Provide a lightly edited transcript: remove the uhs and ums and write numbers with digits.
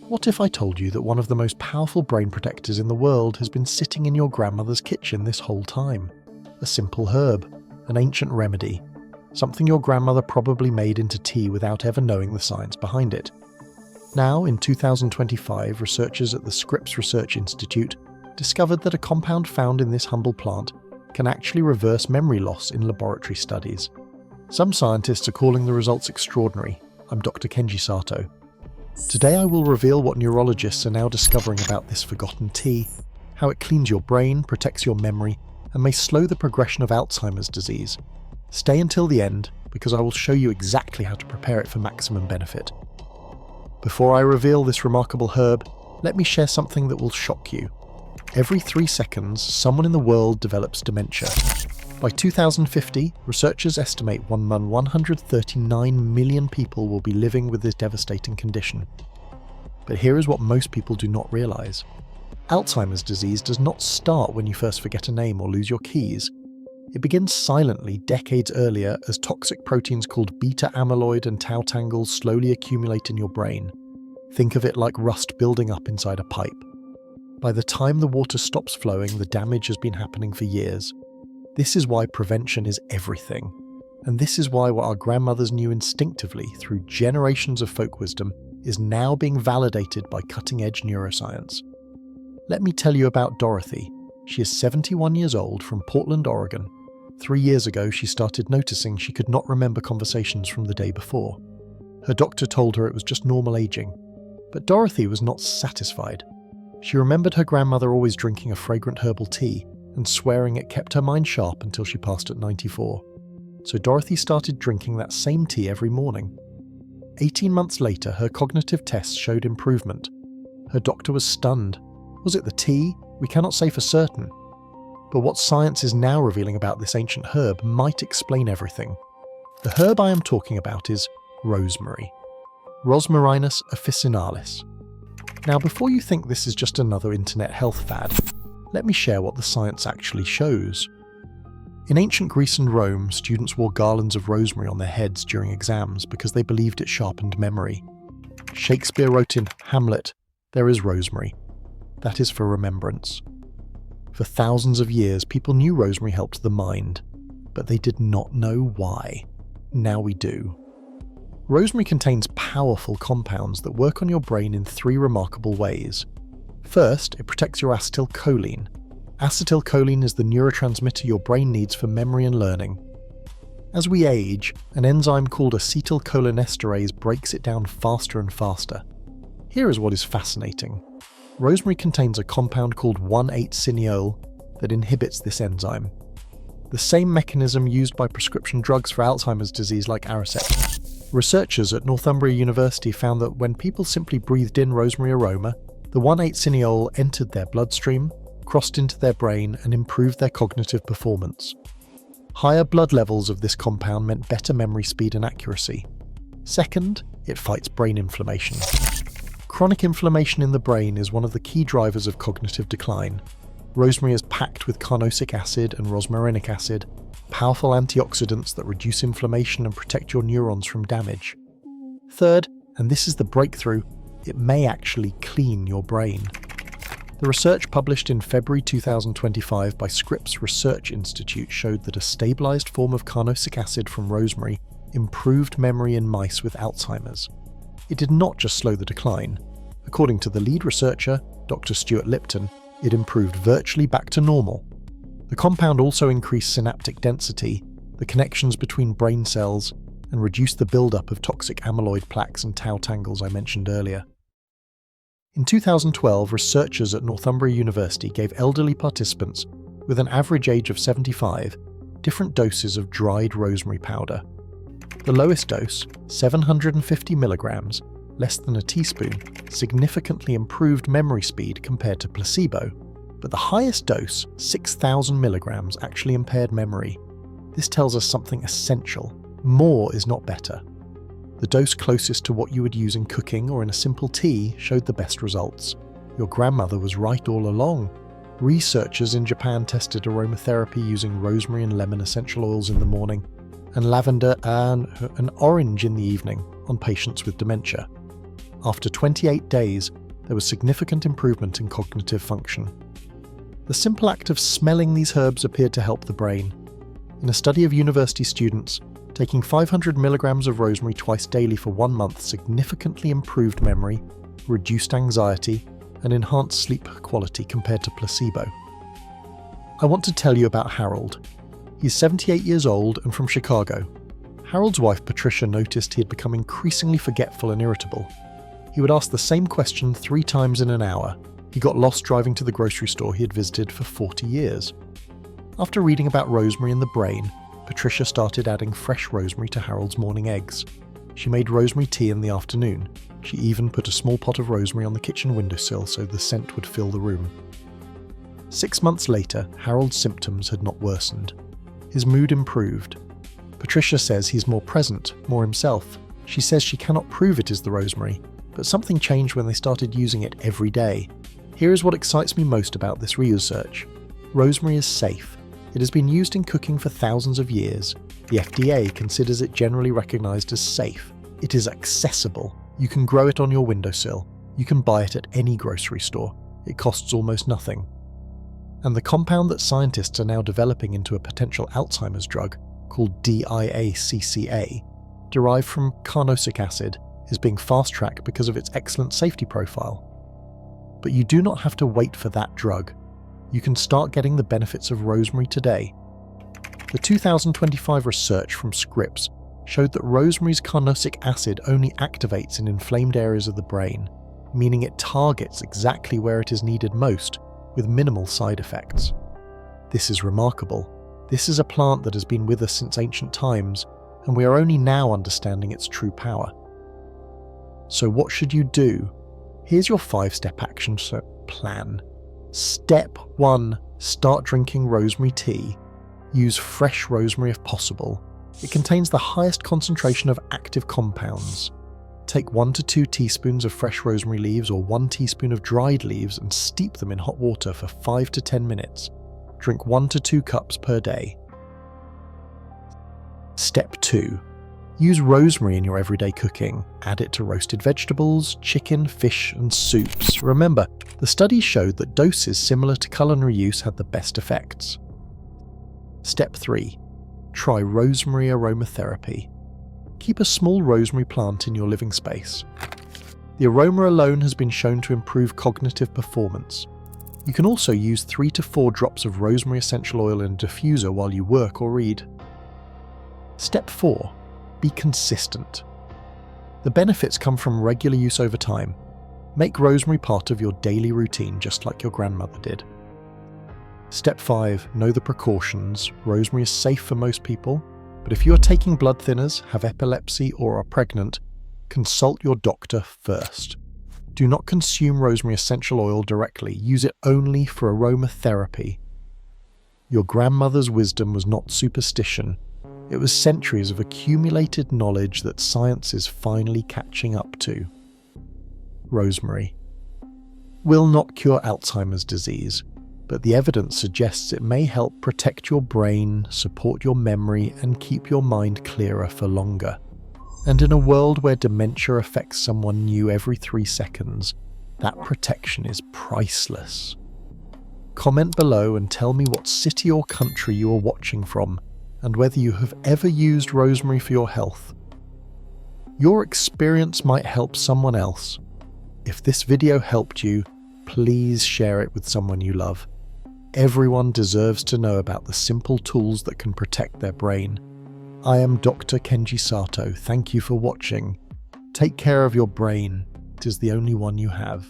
What if I told you that one of the most powerful brain protectors in the world has been sitting in your grandmother's kitchen this whole time? A simple herb, an ancient remedy, something your grandmother probably made into tea without ever knowing the science behind it. Now, in 2025, researchers at the Scripps Research Institute discovered that a compound found in this humble plant can actually reverse memory loss in laboratory studies. Some scientists are calling the results extraordinary. I'm Dr. Kenji Sato. Today I will reveal what neurologists are now discovering about this forgotten tea, how it cleans your brain, protects your memory, and may slow the progression of Alzheimer's disease. Stay until the end, because I will show you exactly how to prepare it for maximum benefit. Before I reveal this remarkable herb, let me share something that will shock you. Every 3 seconds, someone in the world develops dementia. By 2050, researchers estimate 139 million people will be living with this devastating condition. But here is what most people do not realize. Alzheimer's disease does not start when you first forget a name or lose your keys. It begins silently decades earlier as toxic proteins called beta amyloid and tau tangles slowly accumulate in your brain. Think of it like rust building up inside a pipe. By the time the water stops flowing, the damage has been happening for years. This is why prevention is everything. And this is why what our grandmothers knew instinctively through generations of folk wisdom is now being validated by cutting-edge neuroscience. Let me tell you about Dorothy. She is 71 years old from Portland, Oregon. 3 years ago, she started noticing she could not remember conversations from the day before. Her doctor told her it was just normal aging. But Dorothy was not satisfied. She remembered her grandmother always drinking a fragrant herbal tea and swearing it kept her mind sharp until she passed at 94. So Dorothy started drinking that same tea every morning. 18 months later, her cognitive tests showed improvement. Her doctor was stunned. Was it the tea? We cannot say for certain. But what science is now revealing about this ancient herb might explain everything. The herb I am talking about is rosemary. Rosmarinus officinalis. Now, before you think this is just another internet health fad, let me share what the science actually shows. In ancient Greece and Rome, students wore garlands of rosemary on their heads during exams because they believed it sharpened memory. Shakespeare wrote in Hamlet, "There is rosemary. That is for remembrance." For thousands of years, people knew rosemary helped the mind, but they did not know why. Now we do. Rosemary contains powerful compounds that work on your brain in 3 remarkable ways. First, it protects your acetylcholine. Acetylcholine is the neurotransmitter your brain needs for memory and learning. As we age, an enzyme called acetylcholinesterase breaks it down faster and faster. Here is what is fascinating. Rosemary contains a compound called 1,8-cineol that inhibits this enzyme. The same mechanism used by prescription drugs for Alzheimer's disease like Aricept. Researchers at Northumbria University found that when people simply breathed in rosemary aroma, the 1,8-cineol entered their bloodstream, crossed into their brain, and improved their cognitive performance. Higher blood levels of this compound meant better memory speed and accuracy. Second, it fights brain inflammation. Chronic inflammation in the brain is one of the key drivers of cognitive decline. Rosemary is packed with carnosic acid and rosmarinic acid, powerful antioxidants that reduce inflammation and protect your neurons from damage. Third, and this is the breakthrough, it may actually clean your brain. The research published in February 2025 by Scripps Research Institute showed that a stabilized form of carnosic acid from rosemary improved memory in mice with Alzheimer's. It did not just slow the decline. According to the lead researcher, Dr. Stuart Lipton, it improved virtually back to normal. The compound also increased synaptic density, the connections between brain cells, and reduced the buildup of toxic amyloid plaques and tau tangles I mentioned earlier. In 2012, researchers at Northumbria University gave elderly participants, with an average age of 75, different doses of dried rosemary powder. The lowest dose, 750 milligrams, less than a teaspoon, significantly improved memory speed compared to placebo, but the highest dose, 6,000 milligrams, actually impaired memory. This tells us something essential. More is not better. The dose closest to what you would use in cooking or in a simple tea showed the best results. Your grandmother was right all along. Researchers in Japan tested aromatherapy using rosemary and lemon essential oils in the morning, and lavender and an orange in the evening on patients with dementia. After 28 days, there was significant improvement in cognitive function. The simple act of smelling these herbs appeared to help the brain. In a study of university students, taking 500 milligrams of rosemary twice daily for 1 month significantly improved memory, reduced anxiety, and enhanced sleep quality compared to placebo. I want to tell you about Harold. He's 78 years old and from Chicago. Harold's wife Patricia noticed he had become increasingly forgetful and irritable. He would ask the same question 3 times in an hour. He got lost driving to the grocery store he had visited for 40 years. After reading about rosemary in the brain, Patricia started adding fresh rosemary to Harold's morning eggs. She made rosemary tea in the afternoon. She even put a small pot of rosemary on the kitchen windowsill so the scent would fill the room. 6 months later, Harold's symptoms had not worsened. His mood improved. Patricia says he's more present, more himself. She says she cannot prove it is the rosemary, but something changed when they started using it every day. Here is what excites me most about this research. Rosemary is safe. It has been used in cooking for thousands of years. The FDA considers it generally recognized as safe. It is accessible. You can grow it on your windowsill. You can buy it at any grocery store. It costs almost nothing. And the compound that scientists are now developing into a potential Alzheimer's drug, called DIACCA, derived from carnosic acid, is being fast-tracked because of its excellent safety profile. But you do not have to wait for that drug. You can start getting the benefits of rosemary today. The 2025 research from Scripps showed that rosemary's carnosic acid only activates in inflamed areas of the brain, meaning it targets exactly where it is needed most, with minimal side effects. This is remarkable. This is a plant that has been with us since ancient times, and we are only now understanding its true power. So what should you do? Here's your 5-step action plan. Step 1. Start drinking rosemary tea. Use fresh rosemary if possible. It contains the highest concentration of active compounds. Take 1 to 2 teaspoons of fresh rosemary leaves or 1 teaspoon of dried leaves and steep them in hot water for 5 to 10 minutes. Drink 1 to 2 cups per day. Step 2. Use rosemary in your everyday cooking. Add it to roasted vegetables, chicken, fish, and soups. Remember, the studies showed that doses similar to culinary use had the best effects. Step 3. Try rosemary aromatherapy. Keep a small rosemary plant in your living space. The aroma alone has been shown to improve cognitive performance. You can also use 3 to 4 drops of rosemary essential oil in a diffuser while you work or read. Step 4. Be consistent. The benefits come from regular use over time. Make rosemary part of your daily routine just like your grandmother did. Step 5. Know the precautions. Rosemary is safe for most people, but if you are taking blood thinners, have epilepsy, or are pregnant, consult your doctor first. Do not consume rosemary essential oil directly. Use it only for aromatherapy. Your grandmother's wisdom was not superstition. It was centuries of accumulated knowledge that science is finally catching up to. Rosemary will not cure Alzheimer's disease, but the evidence suggests it may help protect your brain, support your memory, and keep your mind clearer for longer. And in a world where dementia affects someone new every 3 seconds, that protection is priceless. Comment below and tell me what city or country you are watching from, and whether you have ever used rosemary for your health. Your experience might help someone else. If this video helped you, please share it with someone you love. Everyone deserves to know about the simple tools that can protect their brain. I am Dr. Kenji Sato. Thank you for watching. Take care of your brain. It is the only one you have.